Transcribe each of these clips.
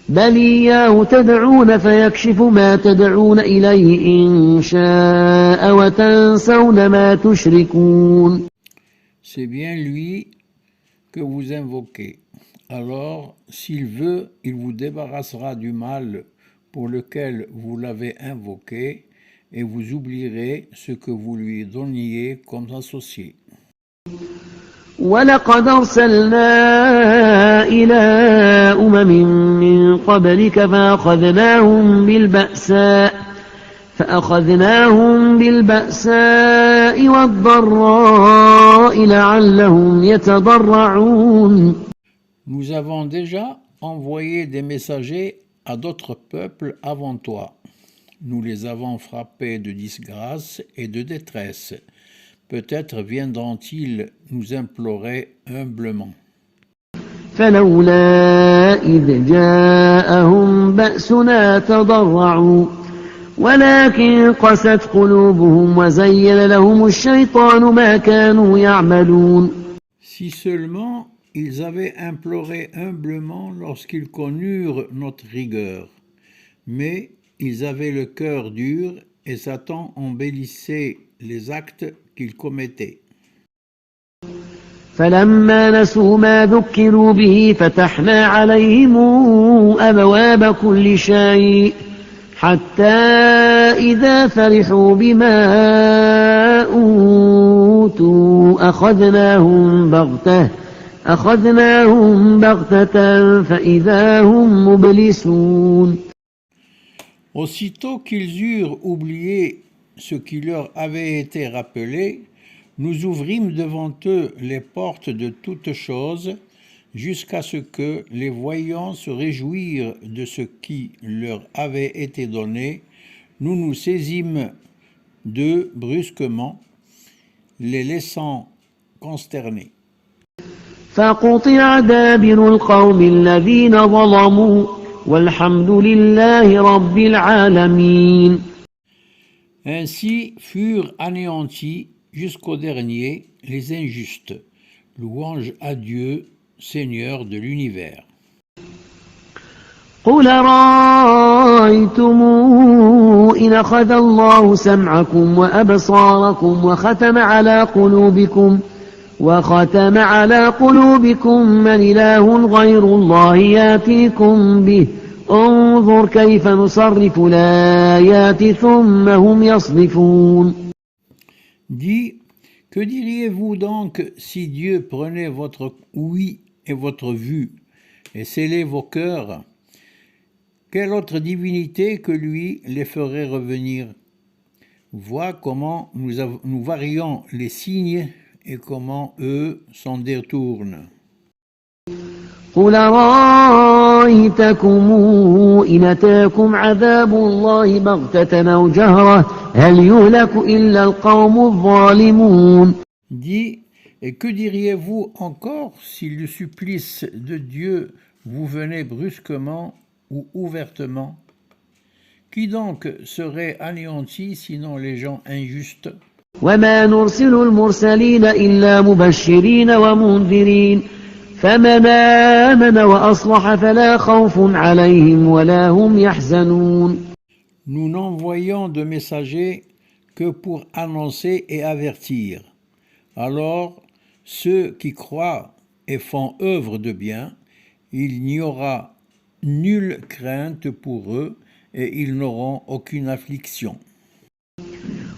بل إياه تدعون فيكشف ما تدعون إليه إن شاء وتنسون ما تشركون. C'est bien lui que vous invoquez. Alors, s'il veut, il vous débarrassera du mal pour lequel vous l'avez invoqué, et vous oublierez ce que vous lui donniez comme associé. ولقد أرسلنا إلى من قبلك فأخذناهم بالبأساء والضراء لعلهم يتضرعون. Nous avons déjà envoyé des messagers à d'autres peuples avant toi. Nous les avons frappés de disgrâce et de détresse. Peut-être viendront-ils nous implorer humblement. فلولا إذ جاءهم بأسنا تضرعوا ولكن قست قلوبهم وزين لهم الشيطان ما كانوا يعملون. Si seulement ils avaient imploré humblement lorsqu'ils connurent notre rigueur, mais ils avaient le cœur dur et Satan embellissait les actes qu'ils commettaient. فلما نسوا ما ذكروا به فتحنا عليهم أبواب كل شيء حتى إذا فرحوا بما أوتوا أخذناهم بغتة فإذا هم مبلسون. Aussitôt qu'ils eurent oublié ce qui leur avait été rappelé, nous ouvrîmes devant eux les portes de toutes choses, jusqu'à ce que, les voyant se réjouir de ce qui leur avait été donné, nous nous saisîmes d'eux brusquement, les laissant consternés. فقطع دابر القوم الذين ظلموا والحمد لله رب العالمين. Ainsi furent anéantis jusqu'au dernier les injustes. Louange à Dieu, Seigneur de l'univers. قل رأيتم إن أخذ الله سمعكم وأبصاركم وختم على قلوبكم من إله غير الله ياتيكم به انظر كيف نصرف الآيات ثم هم يصدفون. Dis, que diriez-vous donc si Dieu prenait votre ouïe et votre vue et scellait vos cœurs? Quelle autre divinité que lui les ferait revenir? Vois comment nous varions les signes et comment eux s'en détournent. قل رأيتكم إن أتاكم عذاب الله بغتة أو جهرة هل يهلك إلا القوم الظالمون. Dis, et que diriez-vous encore si le supplice de Dieu vous venait brusquement ou ouvertement? Qui donc serait anéanti sinon les gens injustes? وما نرسل المرسلين إلا مبشرين ومنذرين فمن آمن وأصلح فلا خوف عليهم ولا هم يحزنون. Nous n'envoyons de messagers que pour annoncer et avertir. Alors, ceux qui croient et font œuvre de bien, il n'y aura nulle crainte pour eux et ils n'auront aucune affliction.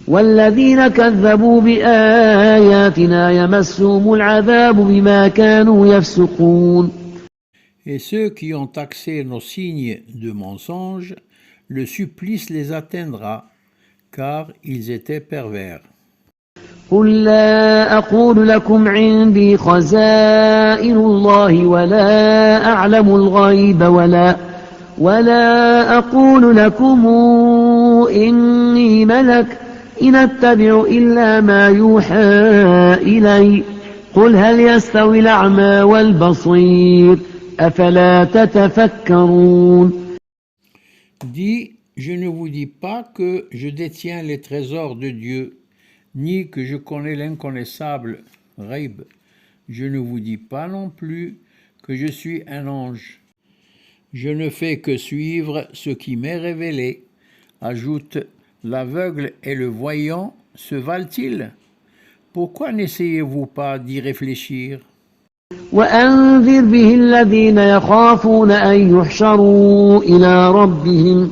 والذين كذبوا بآياتنا يمسهم العذاب بما كانوا يفسقون. Et ceux qui ont taxé nos signes de mensonges, le supplice les atteindra, car ils étaient pervers. قل لا أقول لكم عندي خزائن الله ولا أعلم الغيب ولا أقول لكم إني ملك إن أتبع إلا ما يوحى إلي قل هل يستوي الأعمى والبصير أفلا تتفكرون. Dis, je ne vous dis pas que je détiens les trésors de Dieu, ni que je connais l'inconnaissable, Ghaib. Je ne vous dis pas non plus que je suis un ange. Je ne fais que suivre ce qui m'est révélé. Ajoute, l'aveugle et le voyant se valent-ils? Pourquoi n'essayez-vous pas d'y réfléchir? وأنذر به الذين يخافون أن يحشروا إلى ربهم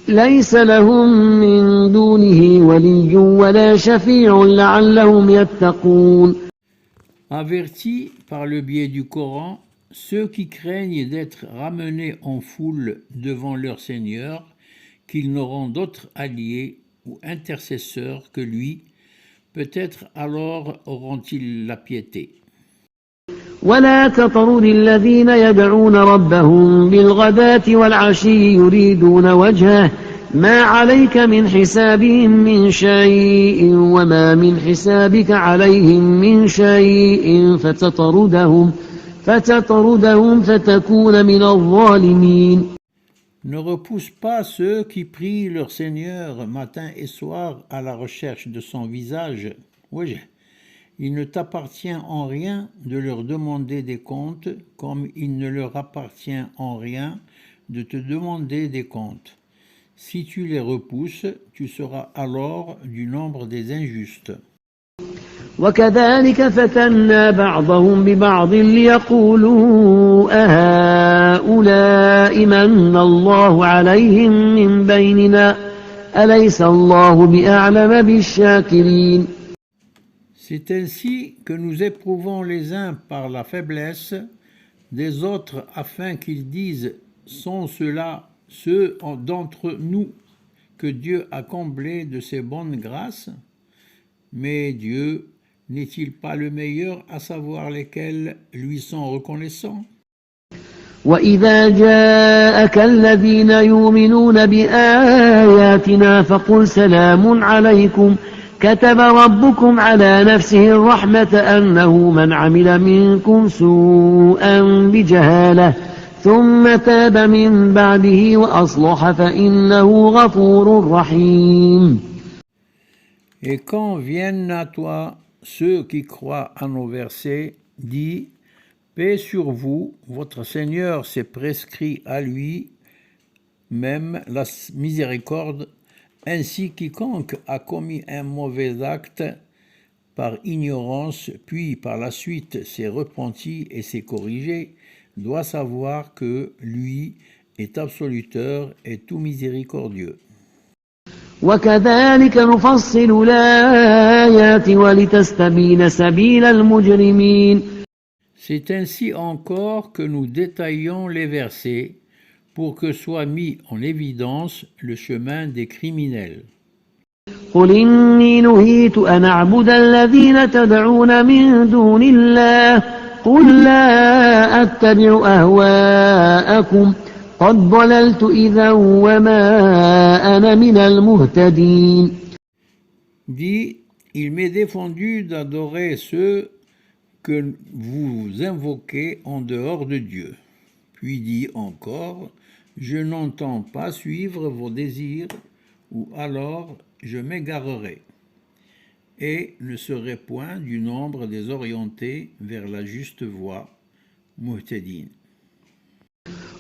ليس لهم من دونه ولي ولا شفيع لعلهم يتقون. Avertis par le biais du Coran ceux qui craignent d'être ramenés en foule devant leur Seigneur, qu'ils n'auront d'autre allié ou intercesseur que lui, peut-être alors auront-ils la piété. ولا تطرد الذين يدعون ربهم بالغداة والعشي يريدون وجهه ما عليك من حسابهم من شيء وما من حسابك عليهم من شيء فتطردهم فتكون من الظالمين. Ne repousse pas ceux qui prient leur Seigneur matin et soir à la recherche de son visage. Oui, il ne t'appartient en rien de leur demander des comptes, comme il ne leur appartient en rien de te demander des comptes. Si tu les repousses, tu seras alors du nombre des injustes. وكذلك فتنا بعضهم ببعض ليقولوا أهؤلاء من الله عليهم من بيننا أليس الله بأعلم بالشاكرين. C'est ainsi que nous éprouvons les uns par la faiblesse des autres afin qu'ils disent « Sont ceux-là ceux d'entre nous que Dieu a comblés de ses bonnes grâces ?» Mais Dieu n'est-il pas le meilleur à savoir lesquels lui sont reconnaissants? وإذا جاءك الذين يؤمنون بآياتنا فقل سلام عليكم كتب ربكم على نفسه الرحمة أنه من عمل منكم سوءا بجهالة ثم تاب من بعده وأصلح فإنه غفور رحيم. Et quand viennent à toi ceux qui croient à nos versets, dis, paix sur vous, votre Seigneur s'est prescrit à lui même la miséricorde, ainsi quiconque a commis un mauvais acte par ignorance, puis par la suite s'est repenti et s'est corrigé, doit savoir que lui est absoluteur et tout miséricordieux. وكذلك نفصل الآيات ولتستبين سبيل المجرمين. C'est ainsi encore que nous détaillons les versets pour que soit mis en évidence le chemin des criminels. قل إني نهيت أن أعبد الذين تدعون من دون الله قل لا أتبع أهواءكم قد ضللت إذا وما أنا من المهتدين. Dis, il m'est défendu d'adorer ceux que vous invoquez en dehors de Dieu. Puis dit encore, je n'entends pas suivre vos désirs, ou alors je m'égarerai, et ne serai point du nombre des orientés vers la juste voie, muhtadin.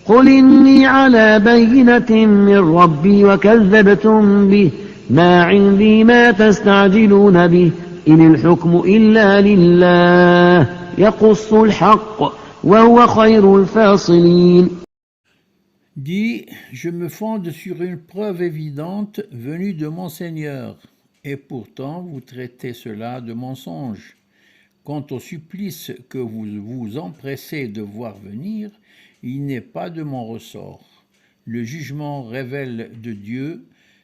قل إني على بينة من ربي وكذبتم به ما عندي ما تستعجلون به إن الحكم إلا لله يقص الحق وهو خير الفاصلين. Dis, je me fonde sur une preuve évidente venue de mon Seigneur, et pourtant vous traitez cela de mensonge. Quant au supplice que vous vous empressez de voir venir, il n'est pas de mon ressort. Le jugement révèle de Dieu,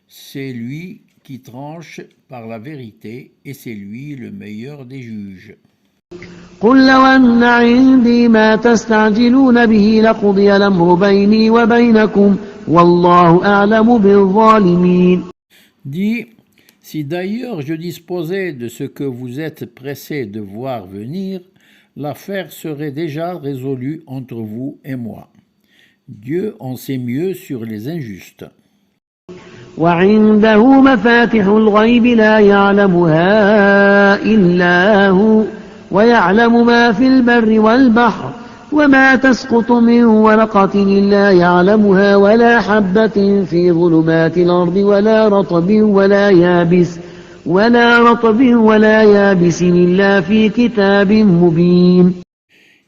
c'est lui qui tranche par la vérité, et c'est lui le meilleur des juges. قل لو أن عندي ما تستعجلون به لقضي الأمر بيني وبينكم والله أعلم بالظالمين. Dis, si d'ailleurs je disposais de ce que vous êtes pressés de voir venir, l'affaire serait déjà résolue entre vous et moi. Dieu en sait mieux sur les injustes. وعنده مفاتح الغيب لا يعلمها إلا هو ويعلم ما في البر والبحر وما تسقط من ورقة إلا يعلمها ولا حبة في ظلمات الأرض ولا يابس إلا في كتاب مبين.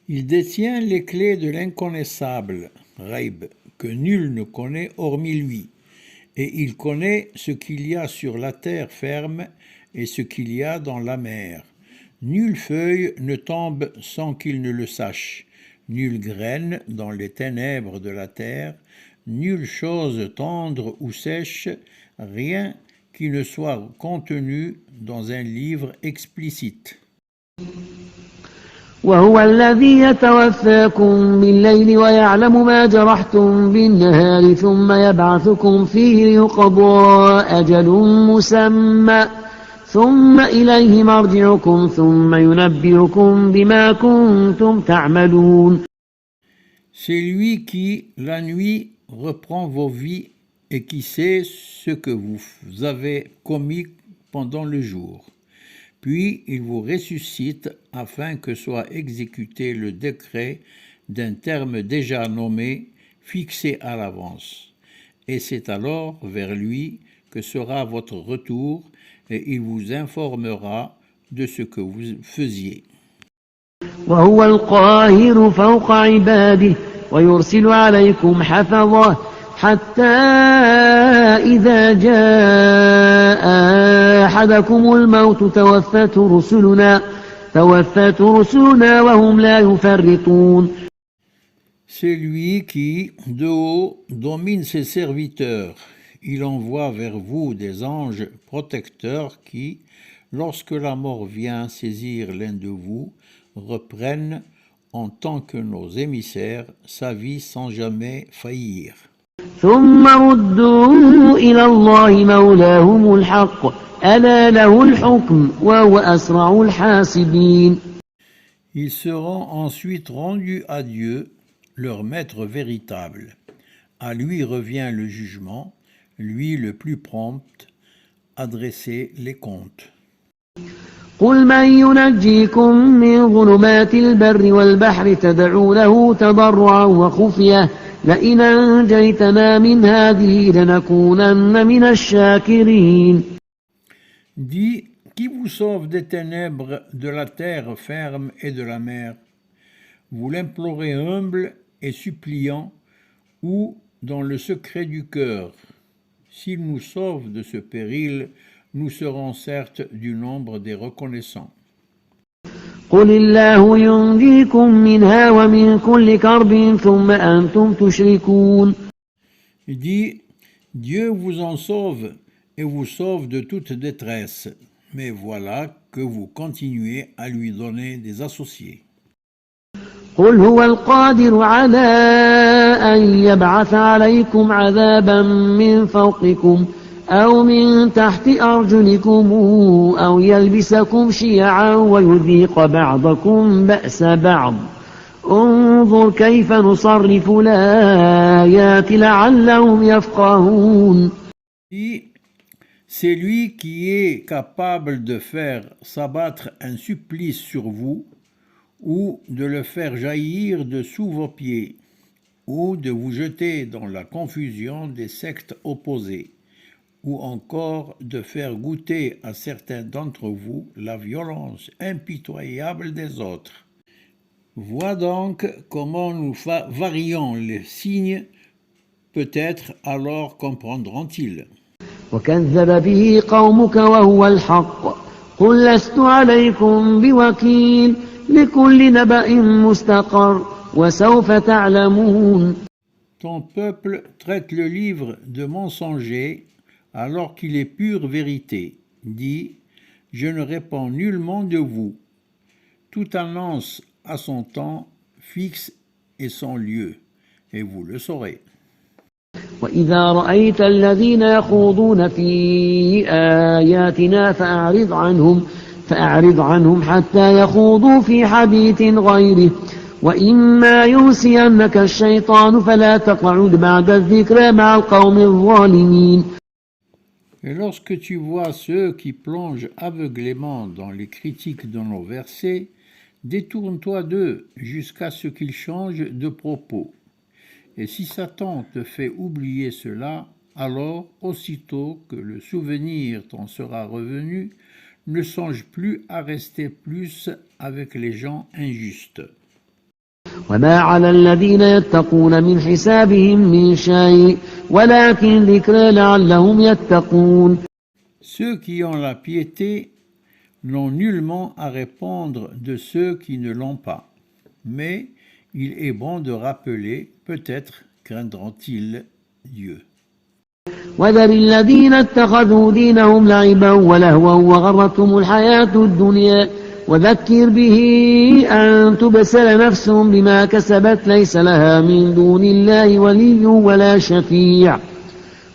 Il détient les clés de l'inconnaissable, Ghaib, que nul ne connaît hormis lui. Et il connaît ce qu'il y a sur la terre ferme et ce qu'il y a dans la mer. Nulle feuille ne tombe sans qu'il ne le sache, nulle graine dans les ténèbres de la terre, nulle chose tendre ou sèche, rien qui ne soit contenu dans un livre explicite. وهو الذي يتوفاكم بالليل ويعلم ما جرحتم بالنهار ثم يبعثكم فيه ليقضى أجل مسمى ثم إليه مرجعكم ثم ينبئكم بما كنتم تعملون. C'est lui qui, la nuit, reprend vos vies et qui sait ce que vous avez commis pendant le jour. Puis il vous ressuscite afin que soit exécuté le décret d'un terme déjà nommé, fixé à l'avance. Et c'est alors vers lui que sera votre retour et il vous informera de ce que vous faisiez. وهو القاهر فوق عباده ويرسل عليكم حفظة حتى إذا جاء أحدكم الموت توفته رسلنا وهم لا يفرطون. C'est lui qui, de haut, domine ses serviteurs. Il envoie vers vous des anges protecteurs qui, lorsque la mort vient saisir l'un de vous, reprennent, en tant que nos émissaires, sa vie sans jamais faillir. ثم ردوا إلى الله مولاهم الحق ألا له الحكم وهو أسرع الحاسبين. Ils seront ensuite rendus à Dieu, leur maître véritable. À lui revient le jugement, lui le plus prompt à dresser les comptes. قل من ينجيكم من ظلمات البر والبحر تدعونه تضرعا وخفية لئن أنجيتنا من هذه لنكونن من الشاكرين. Dis, qui vous sauve des ténèbres de la terre ferme et de la mer? Vous l'implorez humble et suppliant, ou dans le secret du cœur. S'il nous sauve de ce péril, nous serons certes du nombre des reconnaissants. قل الله ينجيكم منها ومن كل كرب ثم أنتم تشركون. Dis, Dieu vous en sauve et vous sauve de toute détresse, mais voilà que vous continuez à lui donner des associés. قل هو القادر على أن يبعث عليكم عذابا من فوقكم أو من تحت أرجلكم أو يلبسكم شيعا ويذيق بعضكم بأس بعض انظر كيف نصرف الآيات لعلهم يفقهون. C'est lui qui est capable de faire s'abattre un supplice sur vous, ou de le faire jaillir de sous vos pieds, ou de vous jeter dans la confusion des sectes opposées, ou encore de faire goûter à certains d'entre vous la violence impitoyable des autres. Vois donc comment nous varions les signes, peut-être alors comprendront-ils. وكذب به قومك وهو الحق قل لست عليكم بوكيل لكل نبأ مستقر وسوف تعلمون. Ton peuple traite le livre de mensonger alors qu'il est pure vérité. Dis, je ne réponds nullement de vous. Toute annonce a son temps fixe et son lieu, et vous le saurez. وإذا رأيت الذين يخوضون في آياتنا فأعرض عنهم حتى يخوضوا في حديث غيره وإما ينسينك الشيطان فلا تقعد بعد الذكرى مع القوم الظالمين. Et lorsque tu vois ceux qui plongent aveuglément dans les critiques de nos versets, Détourne-toi d'eux jusqu'à ce qu'ils changent de propos. Et si Satan te fait oublier cela, alors, aussitôt que le souvenir t'en sera revenu, ne songe plus à rester plus avec les gens injustes. وما على الذين يتقون من حسابهم من شيء ولكن ذكرى لعلهم يتقون. Ceux qui ont la piété n'ont nullement à répondre de ceux qui ne l'ont pas. Mais il est bon de rappeler, peut-être craindront-ils Dieu. وذر الذين اتخذوا دينهم لعبا ولهوا وغرتهم الحياة الدنيا وذكر به أن تبسل نفس بما كسبت ليس لها من دون الله ولي ولا شفيع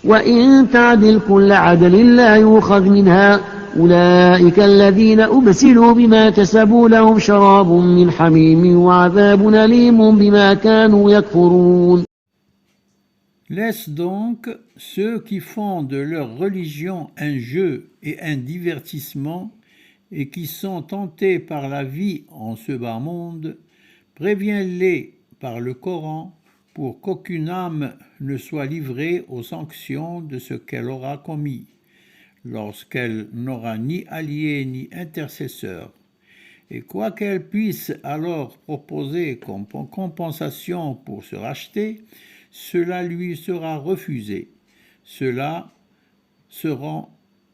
وإن تعدل كل عدل لا يؤخذ منها أولئك الذين أبسلوا بما كسبوا لهم شراب من حميم وعذاب أليم بما كانوا يكفرون. Laisse donc ceux qui font de leur religion un jeu et un divertissement et qui sont tentés par la vie en ce bas monde, préviens-les par le Coran pour qu'aucune âme ne soit livrée aux sanctions de ce qu'elle aura commis, lorsqu'elle n'aura ni allié ni intercesseur. Et quoi qu'elle puisse alors proposer comme compensation pour se racheter, cela lui sera refusé. Ceux-là seront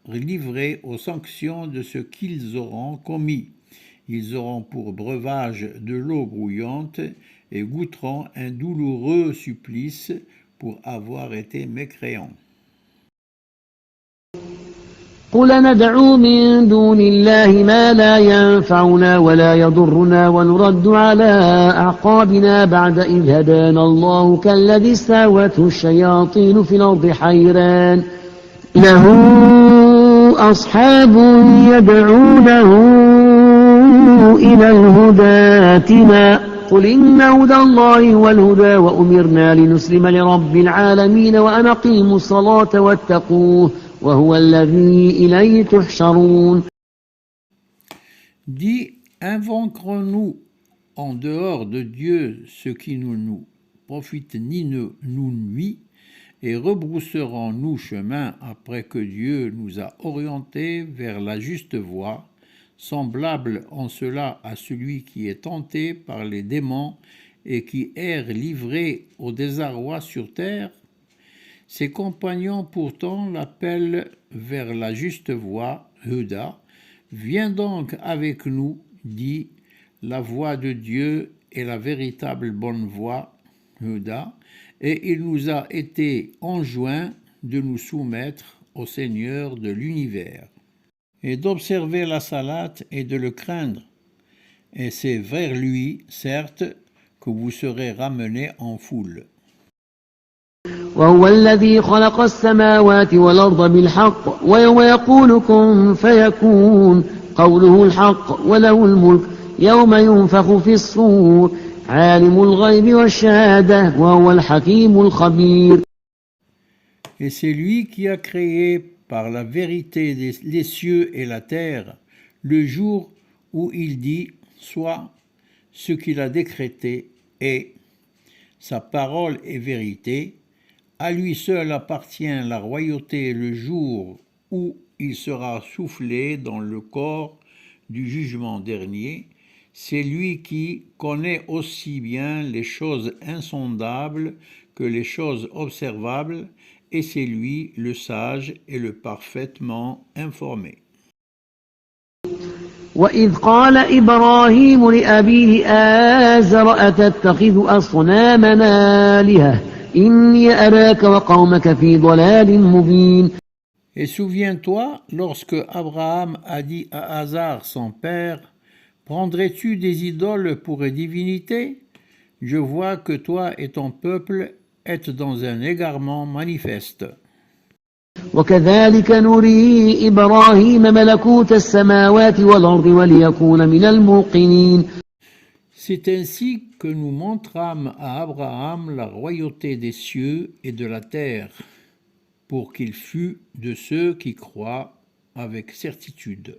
livrés aux sanctions de ce qu'ils auront commis. Ils auront pour breuvage de l'eau bouillante et goûteront un douloureux supplice pour avoir été mécréants. قل ندعو من دون الله ما لا ينفعنا ولا يضرنا ونرد على أعقابنا بعد إذ هدانا الله كالذي استهوته الشياطين في الأرض حيران له أصحاب يدعونه إلى الهدى ائتنا قل إن هدى الله هو الهدى وأمرنا لنسلم لرب العالمين وأن أقيموا الصلاة واتقوه وهو الذي إليه تحشرون. Dis, invoquerons-nous en dehors de Dieu ce qui ne nous profite ni ne nous nuit, et rebrousserons-nous chemin après que Dieu nous a orientés vers la juste voie, semblable en cela à celui qui est tenté par les démons et qui erre livré au désarroi sur terre? Ses compagnons pourtant l'appellent vers la juste voie, Huda. Viens donc avec nous, dit, la voie de Dieu est la véritable bonne voie, Huda, et il nous a été enjoint de nous soumettre au Seigneur de l'univers, et d'observer la salate et de le craindre. Et c'est vers lui, certes, que vous serez ramenés en foule. وهو الذي خلق السماوات والأرض بالحق ويوم يقول كن فيكون قوله الحق وله الملك يوم ينفخ في الصور عالم الغيب والشهادة وهو الحكيم الخبير. Et c'est lui qui a créé par la vérité les cieux et la terre le jour où il dit soit ce qu'il a décrété est. Sa parole est vérité. À lui seul appartient la royauté le jour où il sera soufflé dans le corps du jugement dernier. C'est lui qui connaît aussi bien les choses insondables que les choses observables, et c'est lui le sage et le parfaitement informé. وإذ قال إبراهيم لأبيه آزر أتتخذ أصنامنا آلهة إني أراك وقومك في ضلال مبين. Et souviens-toi, lorsque Abraham a dit à Hazar, son père, « Prendrais-tu des idoles pour des divinités? Je vois que toi et ton peuple êtes dans un égarement manifeste. » وكذلك نري إبراهيم ملكوت السماوات والأرض وليكون من الموقنين. C'est ainsi que nous montrâmes à Abraham la royauté des cieux et de la terre, pour qu'il fût de ceux qui croient avec certitude.